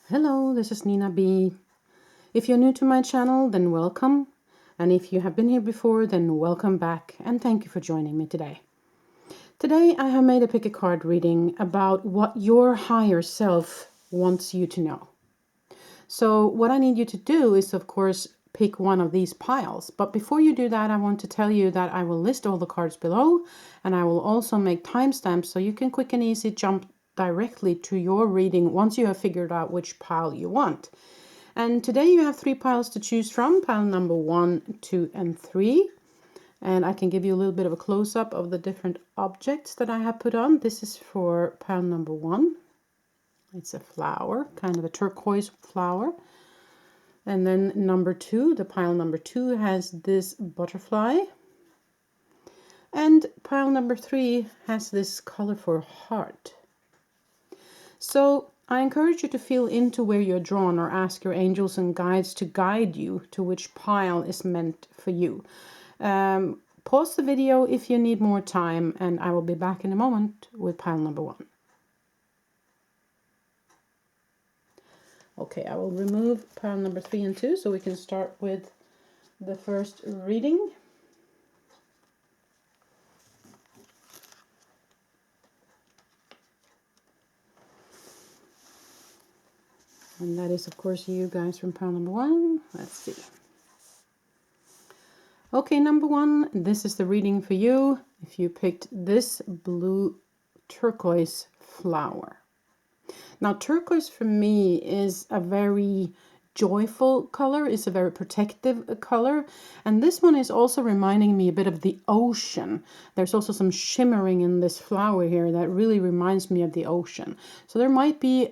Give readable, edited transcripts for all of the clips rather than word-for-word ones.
Hello, this is Nina B. If you're new to my channel, then welcome. And if you have been here before, then welcome back and thank you for joining me today. Today I have made a pick a card reading about what your higher self wants you to know. So what I need you to do is, of course, pick one of these piles. But before you do that, I want to tell you that I will list all the cards below, and I will also make timestamps so you can quick and easy jump directly to your reading once you have figured out which pile you want. And today you have 3 piles to choose from, pile number 1, 2, and 3. And I can give you a little bit of a close-up of the different objects that I have put on. This is for pile number 1. It's a flower, kind of a turquoise flower. And then number 2, the pile number 2 has this butterfly. And pile number 3 has this colorful heart. So I encourage you to feel into where you're drawn or ask your angels and guides to guide you to which pile is meant for you. Pause the video if you need more time, and I will be back in a moment with pile number 1. Okay, I will remove pile number 3 and 2 so we can start with the first reading. And that is, of course, you guys from pile number 1. Let's see. Okay, number 1, this is the reading for you if you picked this blue turquoise flower. Now, turquoise for me is a very joyful color, it's a very protective color, and this one is also reminding me a bit of the ocean. There's also some shimmering in this flower here that really reminds me of the ocean. So there might be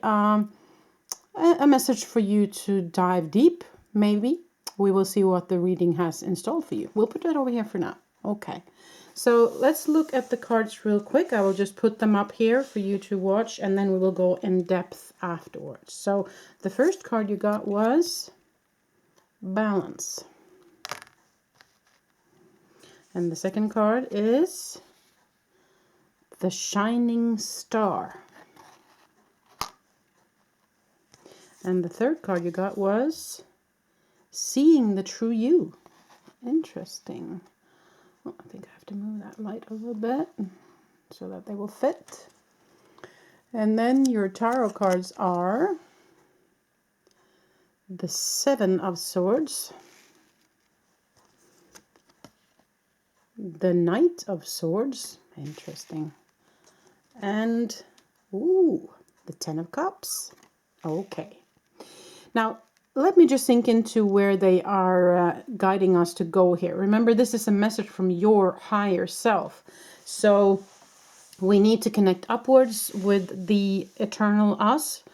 a message for you to dive deep, maybe. We will see what the reading has installed for you. We'll put that over here for now. Okay, so let's look at the cards real quick. I will just put them up here for you to watch, and then we will go in depth afterwards. So the first card you got was Balance. And the second card is the Shining Star. And the third card you got was Seeing the True You. Interesting. Oh, I think I have to move that light a little bit so that they will fit. And then your tarot cards are the 7 of Swords, the Knight of Swords, interesting, and the 10 of Cups. Okay. Now, let me just sink into where they are guiding us to go here. Remember, this is a message from your higher self. So we need to connect upwards with the eternal us,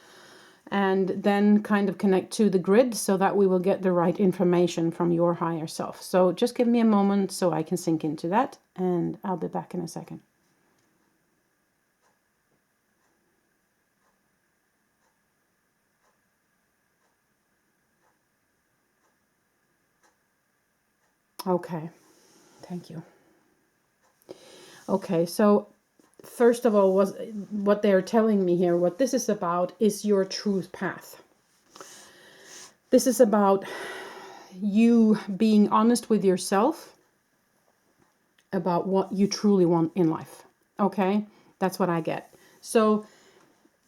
and then kind of connect to the grid so that we will get the right information from your higher self. So just give me a moment so I can sink into that, and I'll be back in a second. Okay, thank you. Okay, so first of all, what they're telling me here, what this is about is your truth path. This is about you being honest with yourself about what you truly want in life. Okay, that's what I get. So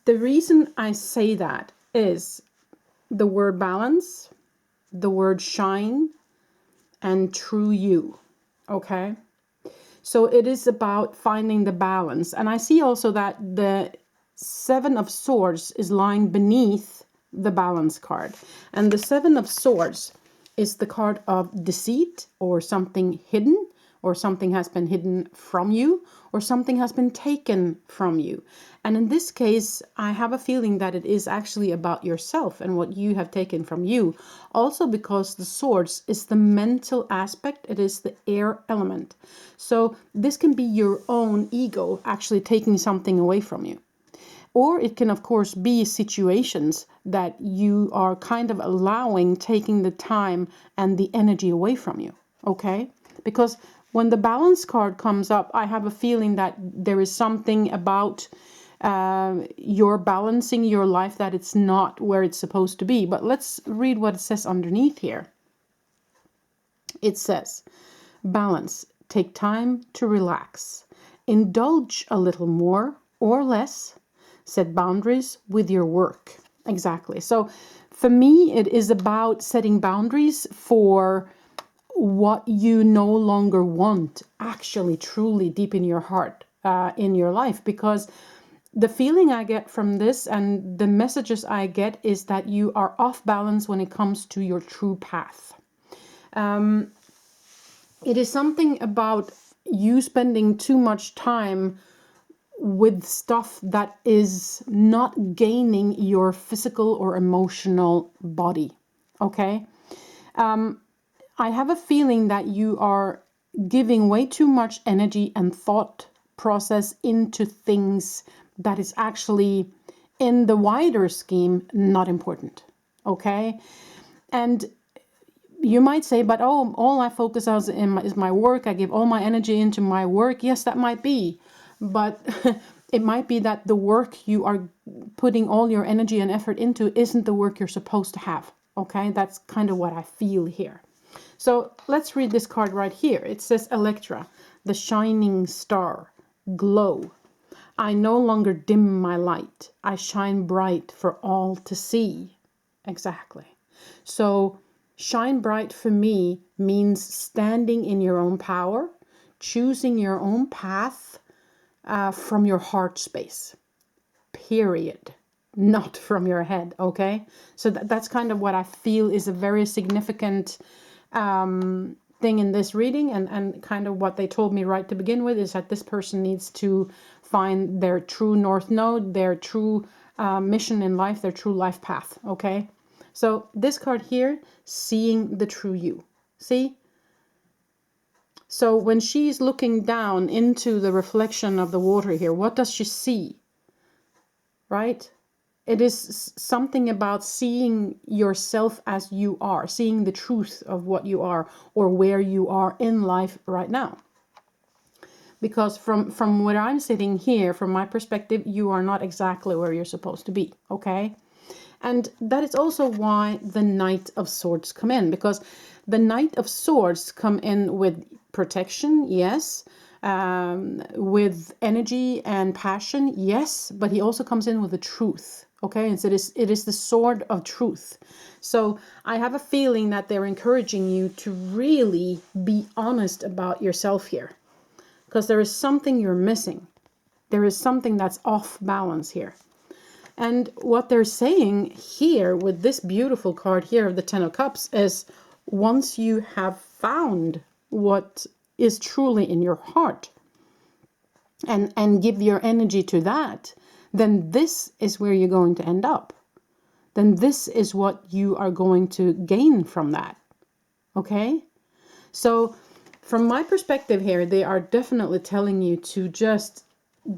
the reason I say that is the word balance, the word shine, and true you. Okay, so it is about finding the balance. And I see also that the 7 of Swords is lying beneath the balance card, and the 7 of Swords is the card of deceit, or something hidden, or something has been hidden from you, or something has been taken from you. And in this case, I have a feeling that it is actually about yourself and what you have taken from you. Also because the Swords is the mental aspect, it is the air element. So this can be your own ego actually taking something away from you. Or it can, of course, be situations that you are kind of allowing, taking the time and the energy away from you. Okay? Because when the balance card comes up, I have a feeling that there is something about you're balancing your life, that it's not where it's supposed to be. But let's read what it says underneath here. It says, balance, take time to relax, indulge a little more or less, set boundaries with your work. Exactly. So for me, it is about setting boundaries for what you no longer want, actually, truly deep in your heart, in your life. Because the feeling I get from this and the messages I get is that you are off balance when it comes to your true path. It is something about you spending too much time with stuff that is not gaining your physical or emotional body. Okay? I have a feeling that you are giving way too much energy and thought process into things that is actually, in the wider scheme, not important. Okay? And you might say, but oh, all I focus on is my work. I give all my energy into my work. Yes, that might be. But it might be that the work you are putting all your energy and effort into isn't the work you're supposed to have. Okay? That's kind of what I feel here. So let's read this card right here. It says, Electra, the shining star, glow. I no longer dim my light. I shine bright for all to see. Exactly. So shine bright for me means standing in your own power, choosing your own path from your heart space. Period. Not from your head. Okay? So that's kind of what I feel is a very significant thing in this reading, and kind of what they told me right to begin with is that this person needs to find their true north node, their true mission in life, their true life path. Okay, so this card here, seeing the true you. See, so when she's looking down into the reflection of the water here, what does she see? Right? It is something about seeing yourself as you are, seeing the truth of what you are or where you are in life right now. Because from where I'm sitting here, from my perspective, you are not exactly where you're supposed to be, okay? And that is also why the Knight of Swords come in, because the Knight of Swords come in with protection, yes, with energy and passion, yes, but he also comes in with the truth. Okay, and so it is the sword of truth. So I have a feeling that they're encouraging you to really be honest about yourself here, because there is something you're missing. There is something that's off balance here. And what they're saying here with this beautiful card here of the Ten of Cups is, once you have found what is truly in your heart and give your energy to that, then this is where you're going to end up. Then this is what you are going to gain from that. Okay? So from my perspective here, they are definitely telling you to just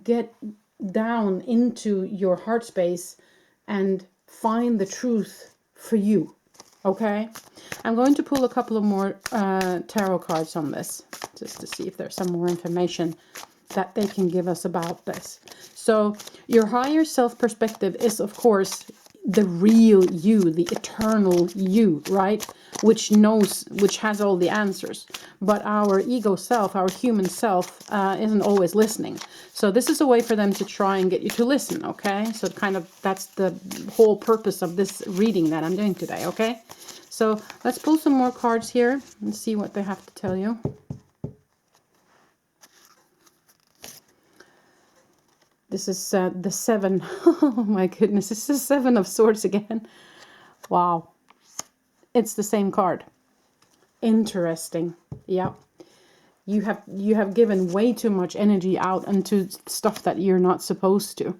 get down into your heart space and find the truth for you. Okay? I'm going to pull a couple of more tarot cards on this, just to see if there's some more information that they can give us about this. So your higher self perspective is, of course, the real you, the eternal you, right? Which knows, which has all the answers. But our ego self, our human self, isn't always listening. So this is a way for them to try and get you to listen, okay? So kind of that's the whole purpose of this reading that I'm doing today, okay? So let's pull some more cards here and see what they have to tell you. This is the 7. Oh my goodness, this is 7 of Swords again. Wow. It's the same card. Interesting. Yeah. You have given way too much energy out into stuff that you're not supposed to.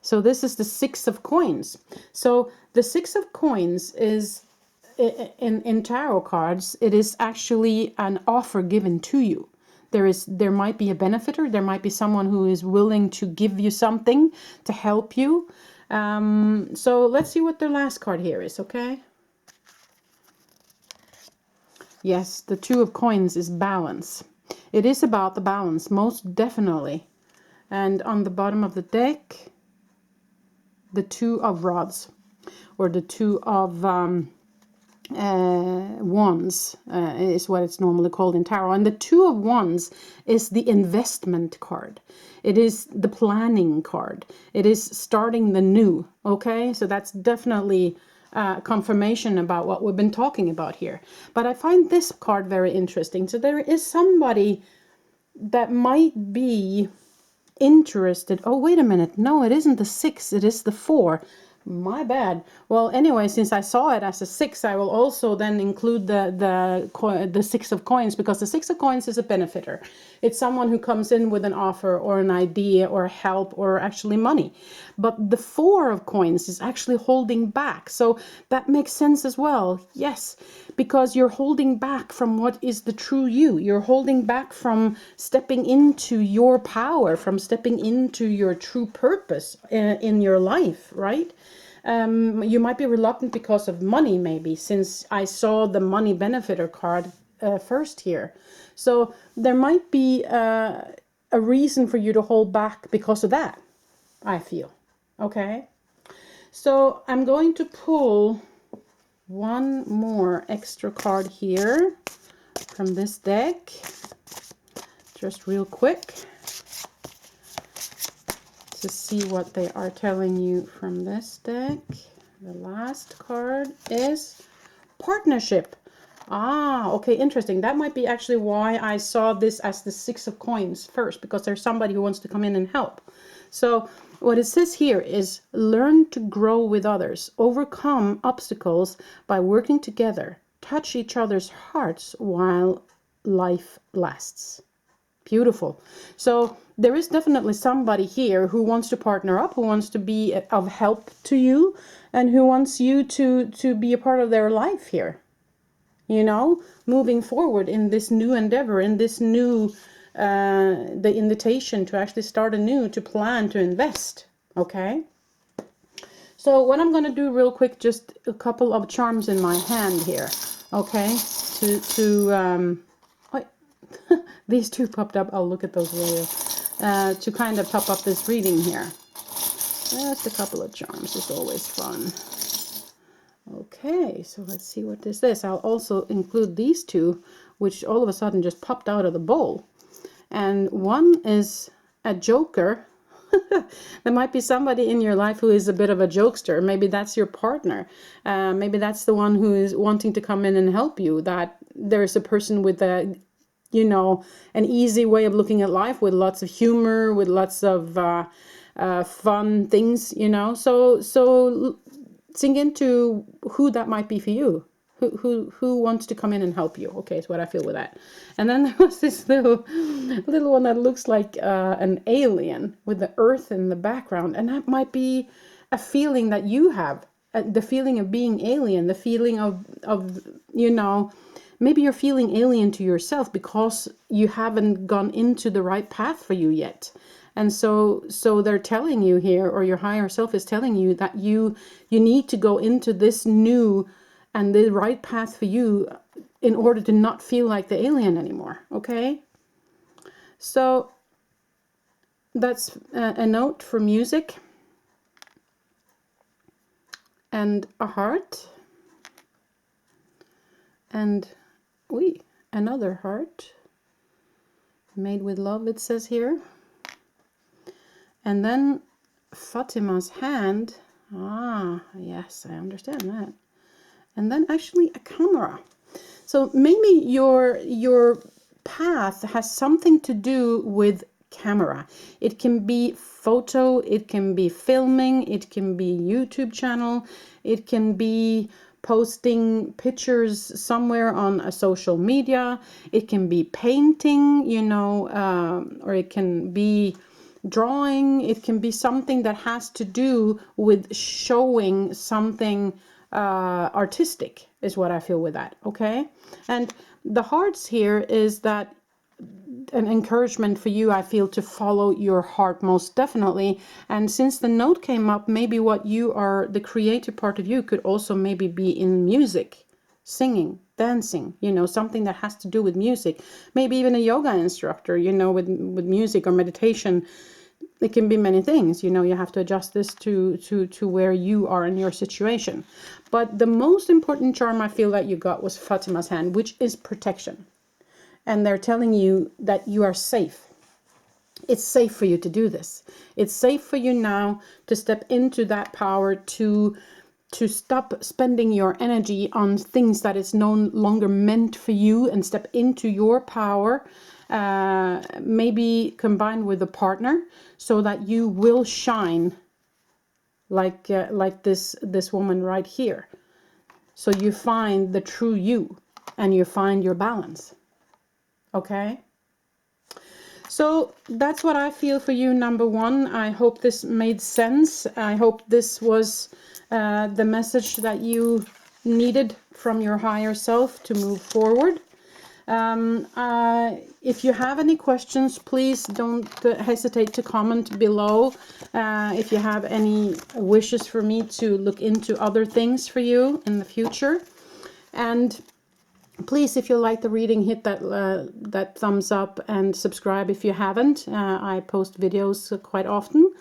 So this is the 6 of Coins. So the 6 of Coins is, in tarot cards, it is actually an offer given to you. There might be a benefactor, there might be someone who is willing to give you something to help you. So let's see what their last card here is, okay? Yes, the 2 of Coins is balance. It is about the balance, most definitely. And on the bottom of the deck, the Two of Rods, or the Two of Wands is what it's normally called in tarot. And the Two of Wands is the investment card. It is the planning card. It is starting the new. Okay, so that's definitely confirmation about what we've been talking about here. But I find this card very interesting. So there is somebody that might be interested. Oh, wait a minute. No, it isn't the 6. It is the 4. My bad. Well, anyway, since I saw it as a 6, I will also then include the 6 of coins, because the 6 of coins is a benefiter. It's someone who comes in with an offer or an idea or help or actually money. But the 4 of coins is actually holding back. So that makes sense as well. Yes, because you're holding back from what is the true you. You're holding back from stepping into your power, from stepping into your true purpose in your life, right? You might be reluctant because of money, maybe, since I saw the money benefiter card first here. So there might be a reason for you to hold back because of that, I feel. Okay, so I'm going to pull one more extra card here from this deck, just real quick, to see what they are telling you from this deck. The last card is partnership. Ah, okay, interesting. That might be actually why I saw this as the 6 of coins first, because there's somebody who wants to come in and help. So what it says here is learn to grow with others, overcome obstacles by working together, touch each other's hearts while life lasts. Beautiful. So there is definitely somebody here who wants to partner up, who wants to be of help to you, and who wants you to be a part of their life here. You know, moving forward in this new endeavor, in this new, the invitation to actually start anew, to plan, to invest. Okay. So what I'm going to do real quick, just a couple of charms in my hand here. Okay. These two popped up. I'll look at those later. To kind of top up this reading here. Just a couple of charms is always fun. Okay, so let's see what this is. I'll also include these two, which all of a sudden just popped out of the bowl. And one is a joker. There might be somebody in your life who is a bit of a jokester. Maybe that's your partner. Maybe that's the one who is wanting to come in and help you. That there's a person with a, you know, an easy way of looking at life, with lots of humor, with lots of fun things, you know. So sink into who that might be for you. Who wants to come in and help you? Okay, is what I feel with that. And then there was this little one that looks like an alien with the earth in the background, and that might be a feeling that you have, the feeling of being alien, the feeling of you know, maybe you're feeling alien to yourself because you haven't gone into the right path for you yet. And so they're telling you here, or your higher self is telling you, that you need to go into this new and the right path for you in order to not feel like the alien anymore. Okay? So that's a note for music and a heart and another heart made with love, it says here. And then Fatima's hand. Ah, yes, I understand that. And then actually a camera. So maybe your path has something to do with camera. It can be photo, it can be filming, it can be YouTube channel, it can be posting pictures somewhere on a social media, it can be painting, you know, or it can be drawing, it can be something that has to do with showing something artistic, is what I feel with that. Okay, and the hearts here is that an encouragement for you, I feel, to follow your heart, most definitely. And since the note came up, maybe what you are, the creative part of you, could also maybe be in music, singing, dancing, you know, something that has to do with music. Maybe even a yoga instructor, you know, with music or meditation. it can be many things. You know, you have to adjust this to where you are in your situation. But the most important charm I feel that you got was Fatima's hand, which is protection. And they're telling you that you are safe. It's safe for you to do this. It's safe for you now to step into that power, to stop spending your energy on things that is no longer meant for you, and step into your power, maybe combined with a partner, so that you will shine like this woman right here. So you find the true you, and you find your balance. Okay? So that's what I feel for you, number one. I hope this made sense. I hope this was the message that you needed from your higher self to move forward. If you have any questions, please don't hesitate to comment below. If you have any wishes for me to look into other things for you in the future. And please, if you like the reading, hit that thumbs up and subscribe if you haven't. I post videos quite often.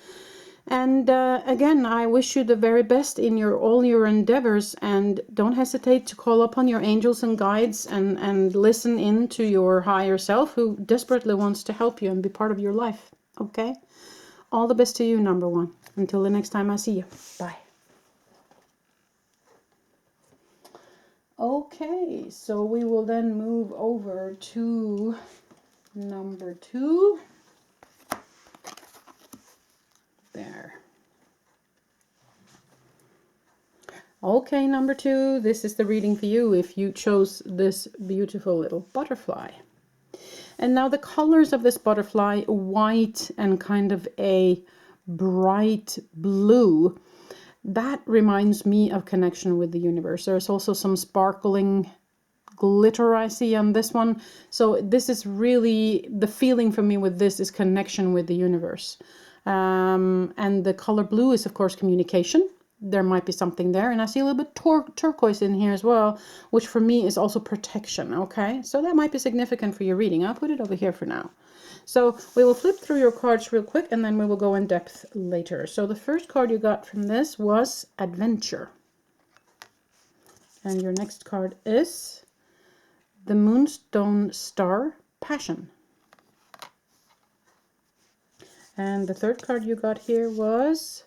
And again, I wish you the very best in all your endeavors, and don't hesitate to call upon your angels and guides and listen in to your higher self, who desperately wants to help you and be part of your life. Okay? All the best to you, number one. Until the next time I see you. Bye. Okay, so we will then move over to number two. There. Okay, number two, this is the reading for you if you chose this beautiful little butterfly. And now the colors of this butterfly, white and kind of a bright blue, that reminds me of connection with the universe. There's also some sparkling glitter I see on this one. So this is really, the feeling for me with this is connection with the universe. And the color blue is, of course, communication. There might be something there. And I see a little bit turquoise in here as well, which for me is also protection. Okay, so that might be significant for your reading. I'll put it over here for now. So we will flip through your cards real quick, and then we will go in depth later. So the first card you got from this was Adventure. And your next card is the Moonstone Star, Passion. And the third card you got here was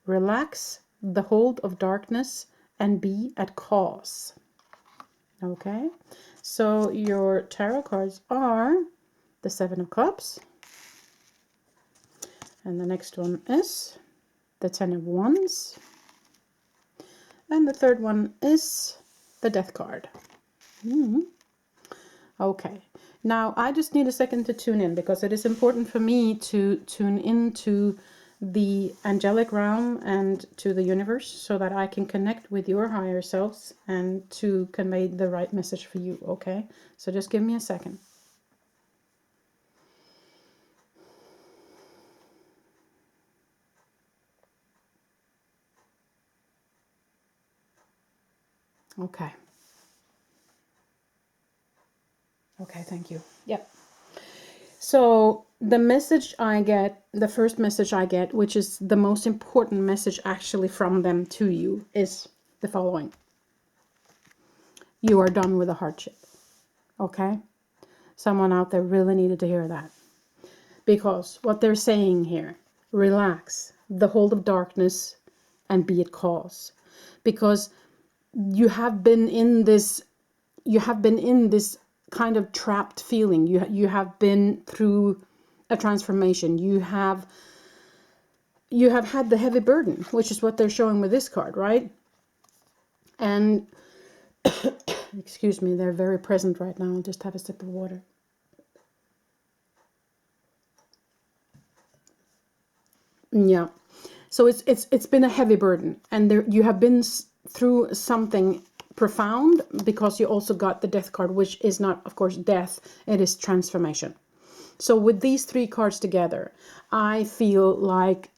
Relax the Hold of Darkness and Be at Cause. Okay, so your tarot cards are the Seven of Cups. And the next one is the Ten of Wands. And the third one is the Death card. Okay, now I just need a second to tune in, because it is important for me to tune into the angelic realm and to the universe, so that I can connect with your higher selves and to convey the right message for you. Okay, so just give me a second. Okay. Okay, thank you. Yep. So the message I get, the first message I get, which is the most important message actually from them to you, is the following. You are done with the hardship. Okay? Someone out there really needed to hear that. Because what they're saying here, relax the hold of darkness and be at cause. Because you have been in this kind of trapped feeling. You have been through a transformation. You have had the heavy burden, which is what they're showing with this card, right? And excuse me, they're very present right now. I'll just have a sip of water. Yeah. So it's been a heavy burden, and you have been through something profound, because you also got the Death card, which is not, of course, death, it is transformation. So with these three cards together, I feel like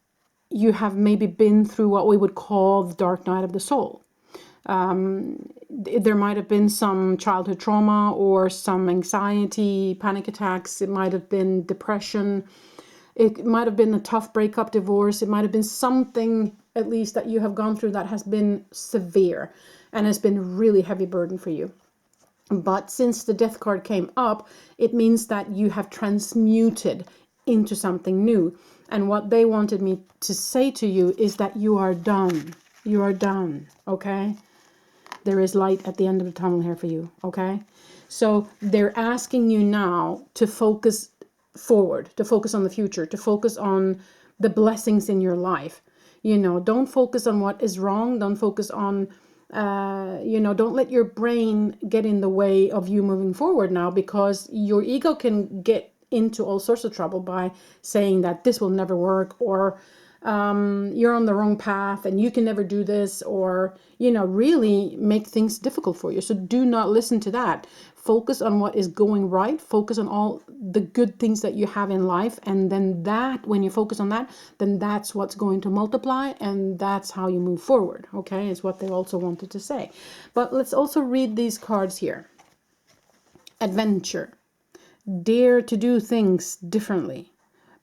you have maybe been through what we would call the dark night of the soul. There might have been some childhood trauma or some anxiety, panic attacks. It might have been depression. It might have been a tough breakup, divorce. It might have been something, at least, that you have gone through that has been severe and has been a really heavy burden for you. But since the death card came up, it means that you have transmuted into something new. And what they wanted me to say to you is that you are done. You are done, okay? There is light at the end of the tunnel here for you, okay? So they're asking you now to focus forward, to focus on the future, to focus on the blessings in your life. You know, don't focus on what is wrong. Don't focus on, you know, don't let your brain get in the way of you moving forward now, because your ego can get into all sorts of trouble by saying that this will never work, or you're on the wrong path and you can never do this, or, you know, really make things difficult for you. So do not listen to that. Focus on what is going right. Focus on all the good things that you have in life. And then that, when you focus on that, then that's what's going to multiply. And that's how you move forward. Okay, is what they also wanted to say. But let's also read these cards here. Adventure. Dare to do things differently.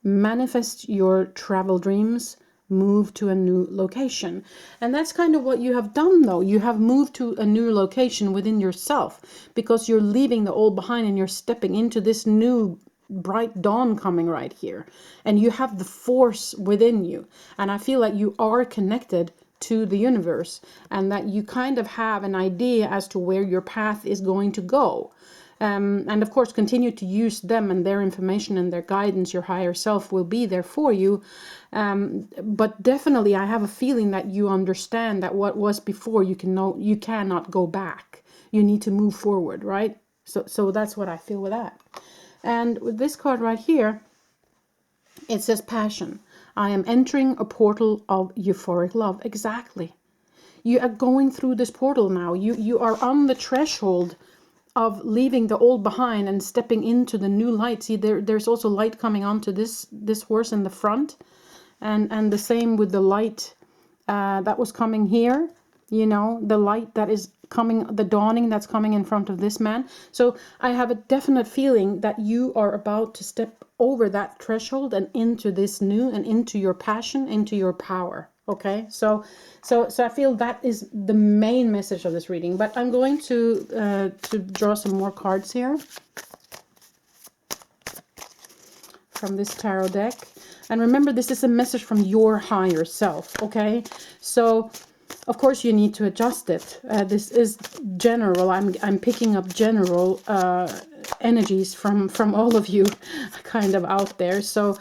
Manifest your travel dreams. Move to a new location. And that's kind of what you have done, though. You have moved to a new location within yourself, because you're leaving the old behind and you're stepping into this new bright dawn coming right here. And you have the force within you. And I feel like you are connected to the universe, and that you kind of have an idea as to where your path is going to go. And of course, continue to use them and their information and their guidance. Your higher self will be there for you. But definitely, I have a feeling that you understand that what was before, you cannot go back. You need to move forward, right? So that's what I feel with that. And with this card right here, it says passion. I am entering a portal of euphoric love. Exactly. You are going through this portal now. You are on the threshold of leaving the old behind and stepping into the new light. See, there's also light coming onto this horse in the front, and the same with the light that was coming here. You know, the light that is coming, the dawning that's coming in front of this man. So I have a definite feeling that you are about to step over that threshold and into this new, and into your passion, into your power. Okay, so I feel that is the main message of this reading. But I'm going to draw some more cards here from this tarot deck. And remember, this is a message from your higher self. Okay, so of course you need to adjust it. This is general. I'm picking up general energies from all of you, kind of out there. So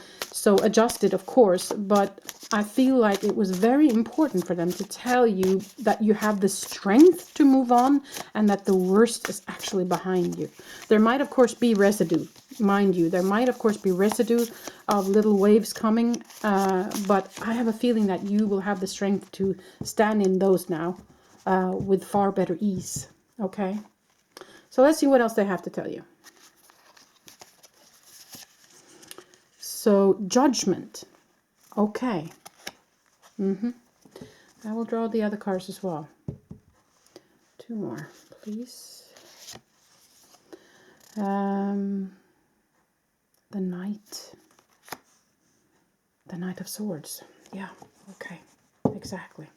adjust it, of course. But I feel like it was very important for them to tell you that you have the strength to move on, and that the worst is actually behind you. There might, of course, be residue, mind you. There might, of course, be residue of little waves coming, but I have a feeling that you will have the strength to stand in those now with far better ease. Okay, so let's see what else they have to tell you. So, judgment. Okay. I will draw the other cards as well. 2 more, please. The Knight. The Knight of Swords. Yeah, okay. Exactly.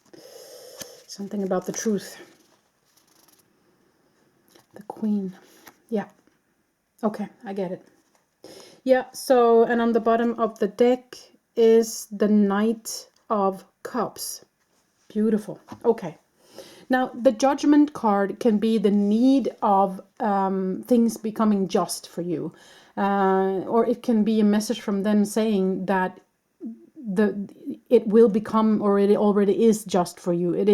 Something about the truth. The Queen. Yeah. Okay, I get it. Yeah, so, and on the bottom of the deck is the Knight of Cups. Beautiful. Okay. Now, the Judgment card can be the need of things becoming just for you. Or it can be a message from them saying that it will become, or it already is just for you. It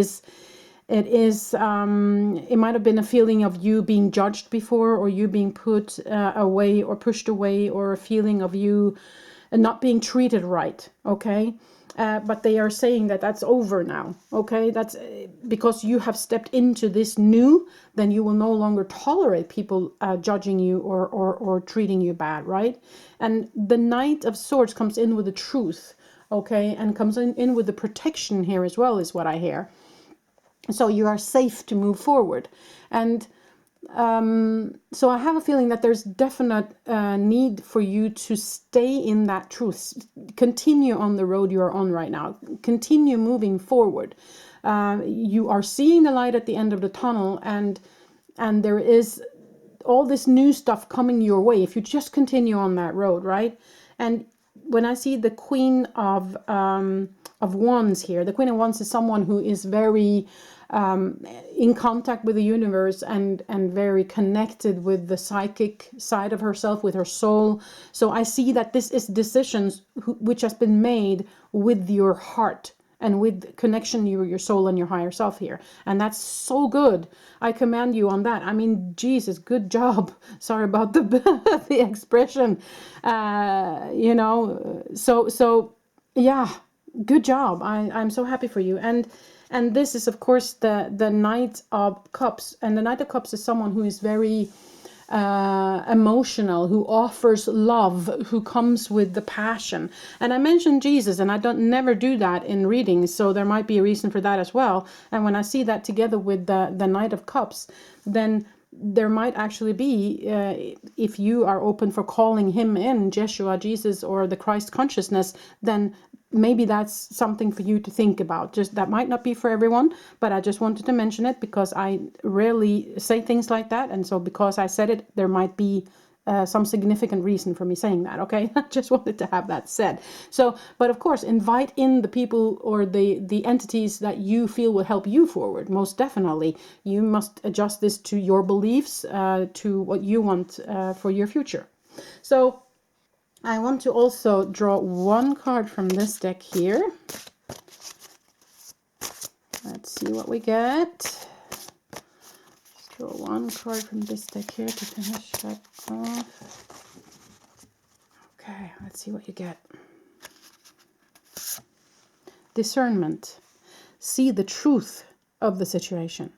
might have been a feeling of you being judged before, or you being put away or pushed away, or a feeling of you not being treated right. Okay. But they are saying that that's over now. Okay. That's because you have stepped into this new, then you will no longer tolerate people judging you or treating you bad. Right. And the Knight of Swords comes in with the truth. Okay. And comes in with the protection here as well, is what I hear. So you are safe to move forward. And So I have a feeling that there's definite need for you to stay in that truth. Continue on the road you're on right now. Continue moving forward. You are seeing the light at the end of the tunnel, and there is all this new stuff coming your way if you just continue on that road, right? And when I see the Queen of Wands here, the Queen of Wands is someone who is very in contact with the universe and very connected with the psychic side of herself, with her soul. So I see that this is decisions which has been made with your heart and with connection, your soul and your higher self here. And that's so good. I commend you on that. I mean, Jesus, good job. Sorry about the the expression. You know, so yeah, good job. I'm so happy for you. And this is, of course, the Knight of Cups. And the Knight of Cups is someone who is very emotional, who offers love, who comes with the passion. And I mentioned Jesus, and I don't never do that in readings, so there might be a reason for that as well. And when I see that together with the Knight of Cups, then there might actually be, if you are open for calling him in, Jeshua, Jesus, or the Christ consciousness, then maybe that's something for you to think about. Just that might not be for everyone, but I just wanted to mention it because I rarely say things like that. And so because I said it, there might be some significant reason for me saying that. Okay, I just wanted to have that said. So, but of course, invite in the people or the entities that you feel will help you forward. Most definitely, you must adjust this to your beliefs, to what you want for your future. So I want to also draw one card from this deck here. Let's see what we get. Let's draw one card from this deck here to finish that off. Okay, let's see what you get. Discernment. See the truth of the situation.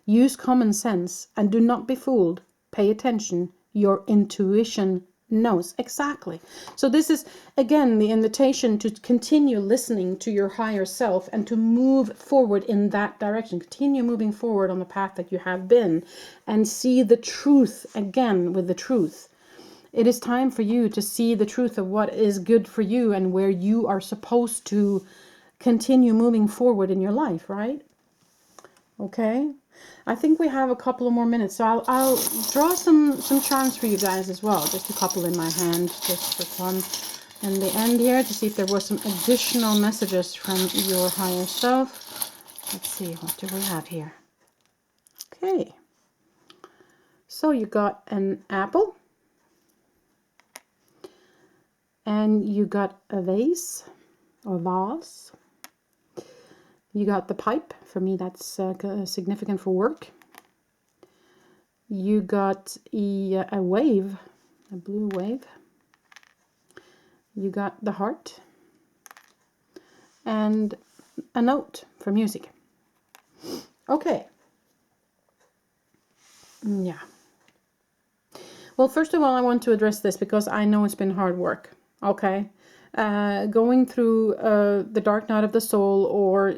Use common sense and do not be fooled. Pay attention. Your intuition knows. Exactly. So this is, again, the invitation to continue listening to your higher self and to move forward in that direction. Continue moving forward on the path that you have been and see the truth again with the truth. It is time for you to see the truth of what is good for you and where you are supposed to continue moving forward in your life, right? Okay. I think we have a couple of more minutes, so I'll draw some charms for you guys as well. Just a couple in my hand, just for fun. In the end here, to see if there were some additional messages from your higher self. Let's see, what do we have here? Okay. So you got an apple. And you got a vase, or vase. You got the pipe. For me, that's significant for work. You got a wave, a blue wave. You got the heart. And a note for music. Okay. Yeah. Well, first of all, I want to address this because I know it's been hard work. Okay. Going through the dark night of the soul or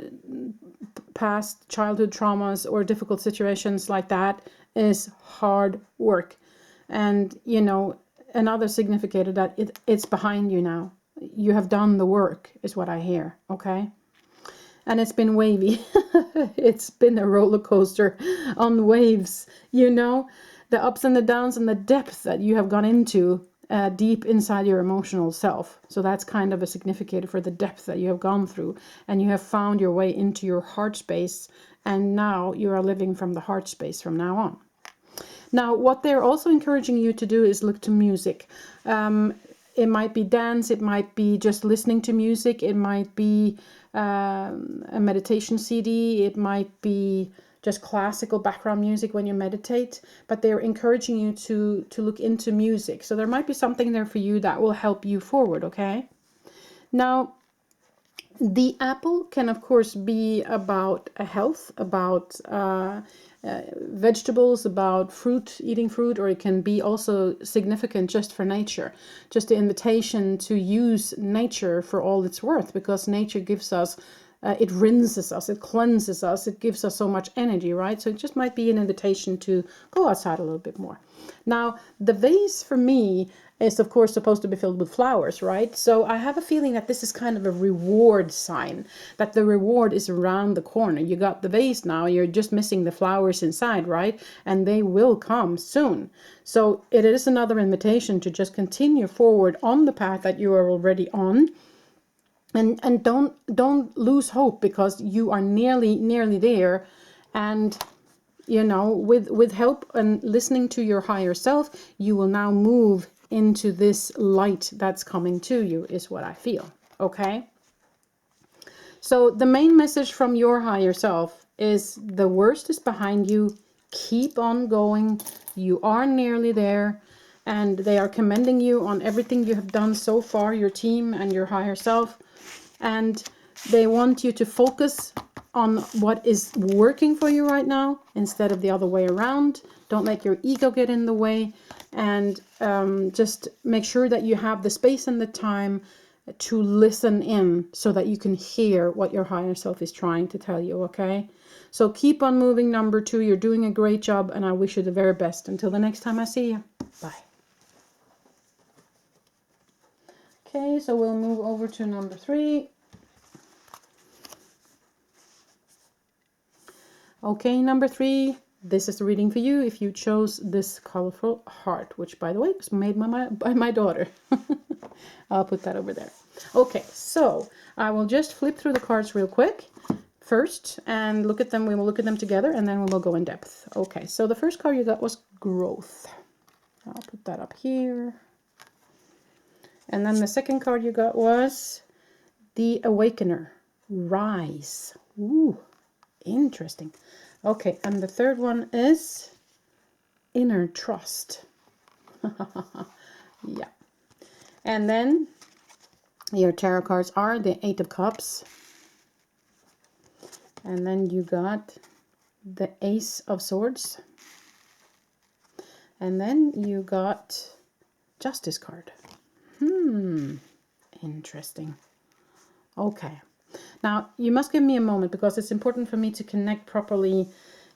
past childhood traumas or difficult situations like that is hard work. And, you know, another significator that it's behind you now. You have done the work is what I hear. Okay. And it's been wavy. It's been a roller coaster on waves, you know, the ups and the downs and the depth that you have gone into deep inside your emotional self. So that's kind of a significator for the depth that you have gone through, and you have found your way into your heart space, and now you are living from the heart space from now on. Now, what they're also encouraging you to do is look to music. It might be dance, it might be just listening to music, it might be a meditation CD, it might be just classical background music when you meditate, but they're encouraging you to look into music. So there might be something there for you that will help you forward, okay? Now, the apple can, of course, be about health, about vegetables, about fruit, eating fruit, or it can be also significant just for nature. Just the invitation to use nature for all it's worth, because nature gives us it rinses us, it cleanses us, it gives us so much energy, right? So it just might be an invitation to go outside a little bit more. Now, the vase for me is, of course, supposed to be filled with flowers, right? So I have a feeling that this is kind of a reward sign, that the reward is around the corner. You got the vase now, you're just missing the flowers inside, right? And they will come soon. So it is another invitation to just continue forward on the path that you are already on. And don't lose hope, because you are nearly there. And you know, with help and listening to your higher self, you will now move into this light that's coming to you, is what I feel. Okay, so the main message from your higher self is the worst is behind you. Keep on going, you are nearly there. And they are commending you on everything you have done so far, your team and your higher self. And they want you to focus on what is working for you right now instead of the other way around. Don't let your ego get in the way, and just make sure that you have the space and the time to listen in so that you can hear what your higher self is trying to tell you, okay? So keep on moving, number 2. You're doing a great job, and I wish you the very best. Until the next time I see you. Bye. Okay, so we'll move over to number 3. Okay, number 3, this is the reading for you if you chose this colorful heart, which, by the way, was made by my daughter. I'll put that over there. Okay, so I will just flip through the cards real quick first and look at them. We will look at them together, and then we will go in depth. Okay, so the first card you got was growth. I'll put that up here. And then the second card you got was the Awakener, rise. Ooh, interesting. Okay, and the third one is inner trust. Yeah. And then your tarot cards are the 8 of Cups. And then you got the Ace of Swords. And then you got Justice card. Interesting. Okay. Now, you must give me a moment, because it's important for me to connect properly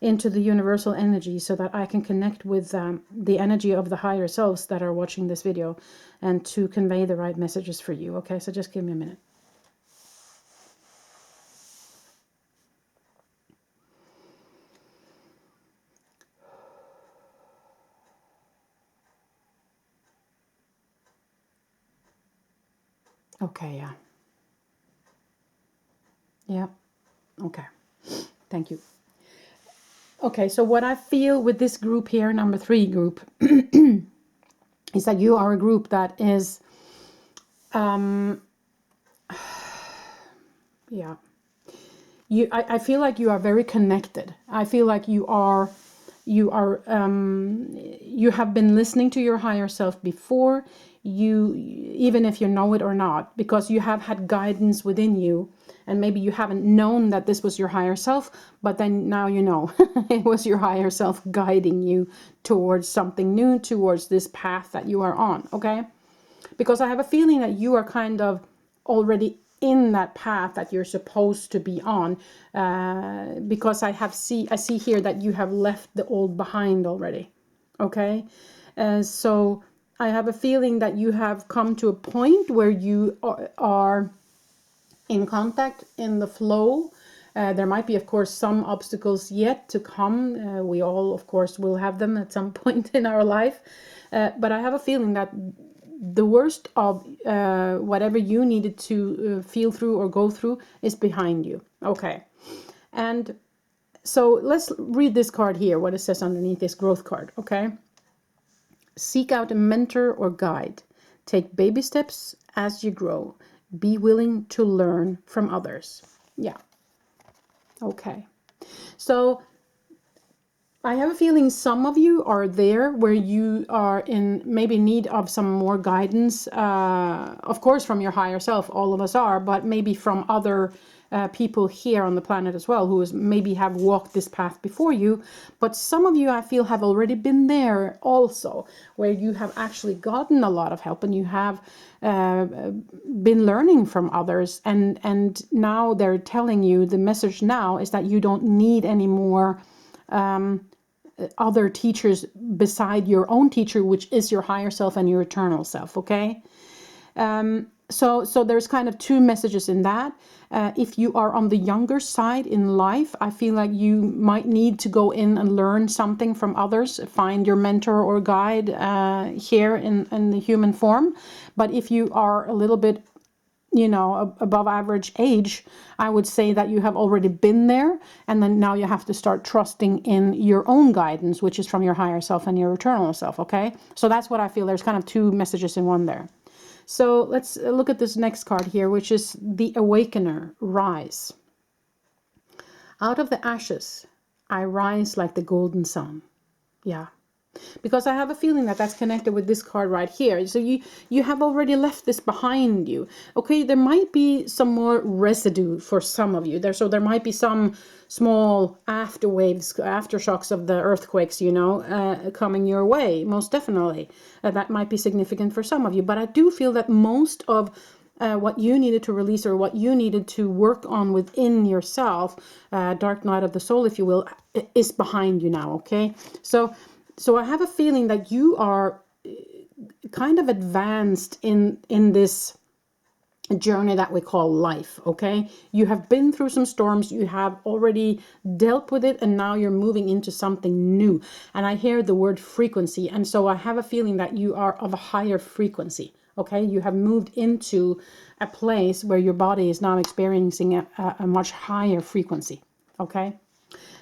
into the universal energy so that I can connect with the energy of the higher selves that are watching this video, and to convey the right messages for you. Okay, so just give me a minute. Okay, yeah. Yeah, okay. Thank you. Okay, so what I feel with this group here, number 3 group, is that you are a group that is, yeah. I feel like you are very connected. I feel like you have been listening to your higher self before, even if you know it or not, because you have had guidance within you, and maybe you haven't known that this was your higher self, but then now you know. It was your higher self guiding you towards something new, towards this path that you are on, okay? Because I have a feeling that you are kind of already in that path that you're supposed to be on, because I see here that you have left the old behind already. Okay, so I have a feeling that you have come to a point where you are in contact, in the flow. There might be, of course, some obstacles yet to come. We all, of course, will have them at some point in our life, but I have a feeling that the worst of whatever you needed to feel through or go through is behind you. Okay, and so let's read this card here, what it says underneath this growth card. Okay, seek out a mentor or guide. Take baby steps as you grow. Be willing to learn from others. Yeah. Okay, so I have a feeling some of you are there where you are in maybe need of some more guidance. Of course, from your higher self, all of us are, but maybe from other people here on the planet as well, who is maybe have walked this path before you. But some of you, I feel, have already been there also, where you have actually gotten a lot of help and you have been learning from others. And now they're telling you, the message now is that you don't need any more other teachers beside your own teacher, which is your higher self and your eternal self. Okay. So there's kind of two messages in that. If you are on the younger side in life, I feel like you might need to go in and learn something from others, find your mentor or guide here in the human form. But if you are a little bit, you know, above average age, I would say that you have already been there, and then now you have to start trusting in your own guidance, which is from your higher self and your eternal self. Okay, so that's what I feel. There's kind of two messages in one there. So let's look at this next card here, which is the Awakener. Rise. Out of the ashes I rise like the golden sun. Yeah, because I have a feeling that that's connected with this card right here. So you have already left this behind you. Okay, there might be some more residue for some of you there. So there might be some small aftershocks of the earthquakes, you know, coming your way, most definitely. That might be significant for some of you. But I do feel that most of what you needed to release, or what you needed to work on within yourself, dark night of the soul, if you will, is behind you now. Okay, so I have a feeling that you are kind of advanced in this journey that we call life. Okay, you have been through some storms, you have already dealt with it, and now you're moving into something new. And I hear the word frequency, and so I have a feeling that you are of a higher frequency. Okay, you have moved into a place where your body is now experiencing a much higher frequency. Okay.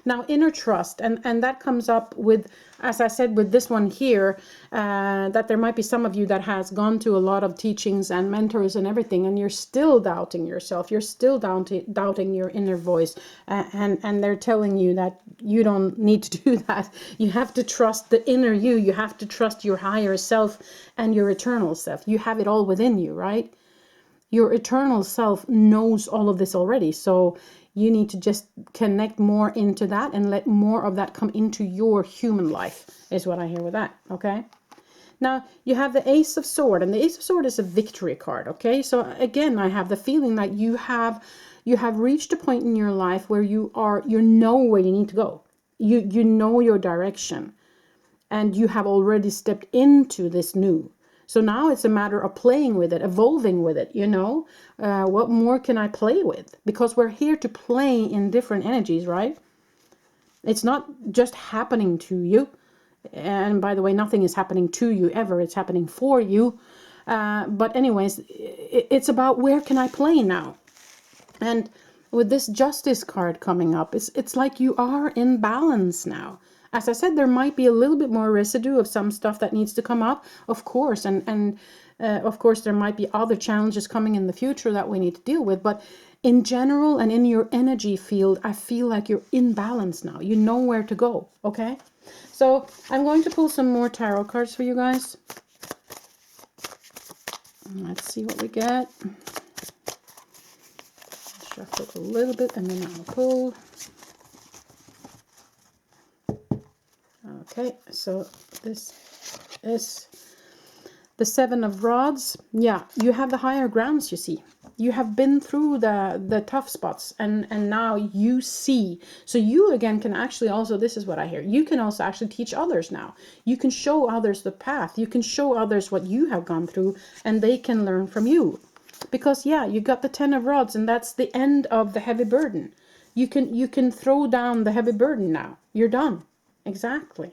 Now, inner trust, and that comes up with, as I said, with this one here, that there might be some of you that has gone to a lot of teachings and mentors and everything, and you're still doubting yourself. You're still doubting your inner voice, and they're telling you that you don't need to do that. You have to trust the inner you. You have to trust your higher self and your eternal self. You have it all within you, right? Your eternal self knows all of this already. So you need to just connect more into that and let more of that come into your human life, is what I hear with that. Okay. Now you have the Ace of Sword, and the Ace of Sword is a victory card. Okay. So again, I have the feeling that you have reached a point in your life where you know where you need to go. You know your direction, and you have already stepped into this new. So now it's a matter of playing with it, evolving with it, you know. What more can I play with? Because we're here to play in different energies, right? It's not just happening to you. And by the way, nothing is happening to you ever. It's happening for you. But anyways, it's about where can I play now? And with this Justice card coming up, it's like you are in balance now. As I said, there might be a little bit more residue of some stuff that needs to come up, of course. And of course, there might be other challenges coming in the future that we need to deal with. But in general and in your energy field, I feel like you're in balance now. You know where to go, okay? So I'm going to pull some more tarot cards for you guys. Let's see what we get. Shuffle a little bit and then I'll pull. Okay, so this is the Seven of Rods. Yeah, you have the higher grounds, you see. You have been through the tough spots, and now you see. So you again can actually also, this is what I hear, you can also actually teach others now. You can show others the path. You can show others what you have gone through, and they can learn from you. Because yeah, you got the Ten of Rods, and that's the end of the heavy burden. You can throw down the heavy burden now. You're done. Exactly.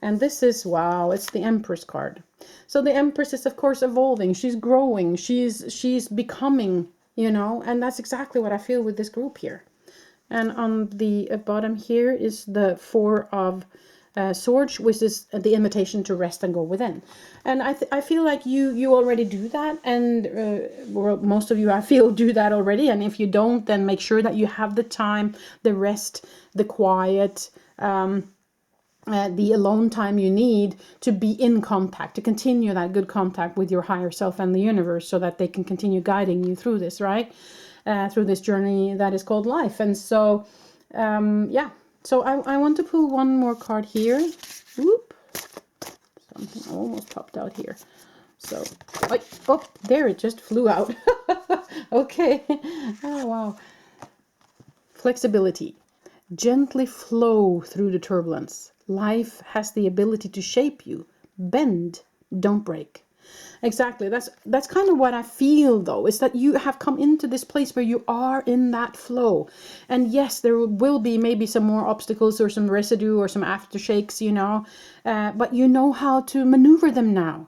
And this is, wow, it's the Empress card. So the Empress is, of course, evolving. She's growing. She's becoming, you know, and that's exactly what I feel with this group here. And on the bottom here is the Four of Swords, which is the invitation to rest and go within. And I feel like you already do that. And well, most of you, I feel, do that already. And if you don't, then make sure that you have the time, the rest, the quiet, the alone time you need to be in contact, to continue that good contact with your higher self and the universe, so that they can continue guiding you through this, right? Through this journey that is called life. And so, yeah. So I want to pull one more card here. Whoop. Something almost popped out here. So, oh, there, it just flew out. Okay. Oh, wow. Flexibility. Gently flow through the turbulence. Life has the ability to shape you. Bend, don't break. Exactly. That's kind of what I feel, though, is that you have come into this place where you are in that flow. And yes, there will be maybe some more obstacles or some residue or some aftershakes, you know, but you know how to maneuver them now,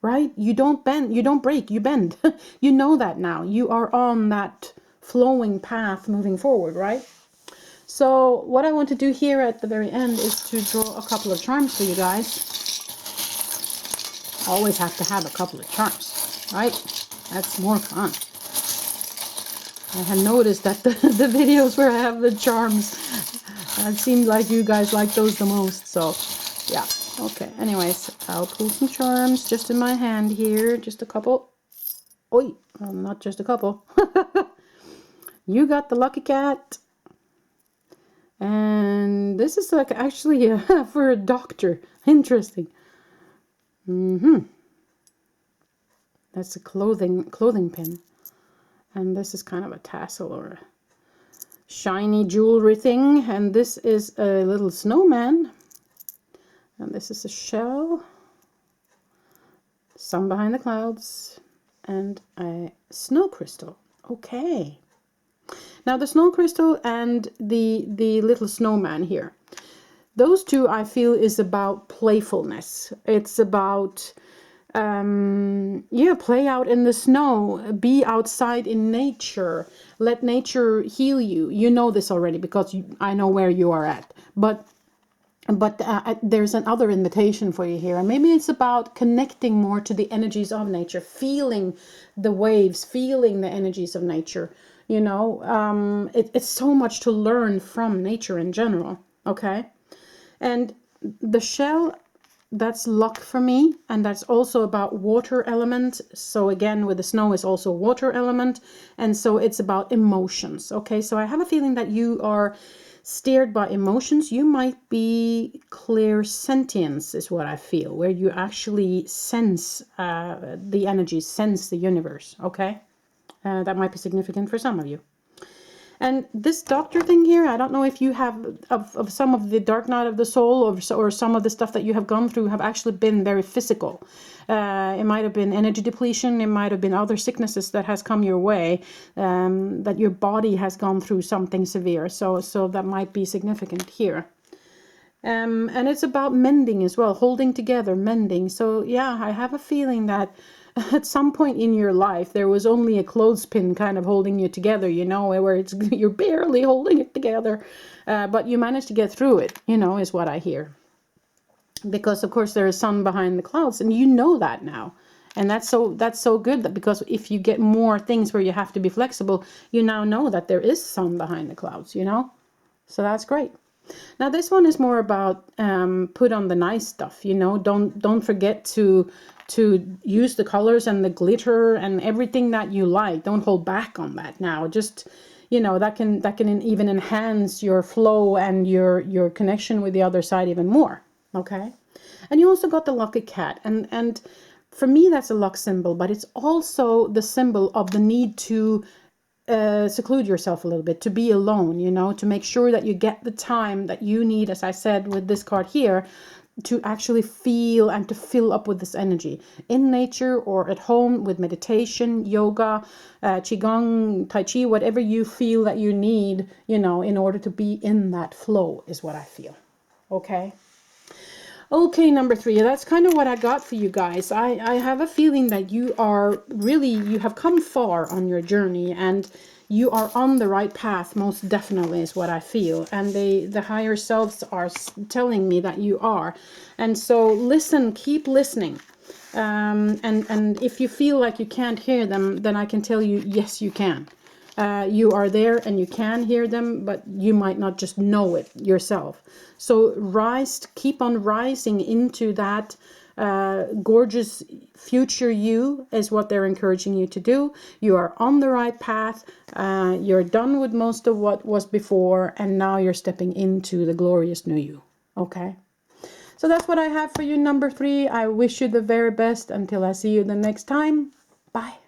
right? You don't bend, you don't break, you bend. You know that now. You are on that flowing path moving forward, right? So what I want to do here at the very end is to draw a couple of charms for you guys. Always have to have a couple of charms, right? That's more fun. I have noticed that the videos where I have the charms, it seemed like you guys like those the most. So yeah, okay. Anyways, I'll pull some charms just in my hand here. Just a couple. Oi, well, not just a couple. You got the lucky cat. And this is like actually for a doctor. Interesting. That's a clothing pin. And this is kind of a tassel or a shiny jewelry thing. And this is a little snowman. And this is a shell. Sun behind the clouds. And a snow crystal. Okay. Now the snow crystal and the little snowman here. Those two I feel is about playfulness. It's about, yeah, play out in the snow, be outside in nature, let nature heal you. You know this already because I know where you are at. But there's another invitation for you here. And maybe it's about connecting more to the energies of nature, feeling the waves, feeling the energies of nature. You know, it's so much to learn from nature in general. Okay. And the shell, that's luck for me. And that's also about water element. So again, with the snow is also water element. And so it's about emotions. Okay. So I have a feeling that you are steered by emotions. You might be clairsentience is what I feel, where you actually sense the energies, sense the universe. Okay. That might be significant for some of you. And this doctor thing here, I don't know if you have of some of the dark night of the soul or some of the stuff that you have gone through have actually been very physical. It might have been energy depletion. It might have been other sicknesses that has come your way, that your body has gone through something severe. So that might be significant here. And it's about mending as well, holding together, mending. So yeah, I have a feeling that at some point in your life, there was only a clothespin kind of holding you together, you know, where you're barely holding it together. But you managed to get through it, you know, is what I hear. Because, of course, there is sun behind the clouds, and you know that now. And that's so good, that because if you get more things where you have to be flexible, you now know that there is sun behind the clouds, you know. So that's great. Now this one is more about put on the nice stuff, you know. Don't forget to use the colors and the glitter and everything that you like. Don't hold back on that now. Just, you know, that can even enhance your flow and your connection with the other side even more. Okay. And you also got the lucky cat, and for me that's a luck symbol, but it's also the symbol of the need to seclude yourself a little bit, to be alone, you know, to make sure that you get the time that you need, as I said with this card here, to actually feel and to fill up with this energy in nature or at home with meditation, yoga, qigong, tai chi, whatever you feel that you need, you know, in order to be in that flow is what I feel. Okay. Okay, number 3, that's kind of what I got for you guys. I have a feeling that you have come far on your journey, and you are on the right path, most definitely is what I feel. And the higher selves are telling me that you are. And so listen, keep listening. And if you feel like you can't hear them, then I can tell you, yes, you can. You are there and you can hear them, but you might not just know it yourself. So keep on rising into that gorgeous future you is what they're encouraging you to do. You are on the right path. You're done with most of what was before, and now you're stepping into the glorious new you. Okay? So that's what I have for you, number 3. I wish you the very best until I see you the next time. Bye.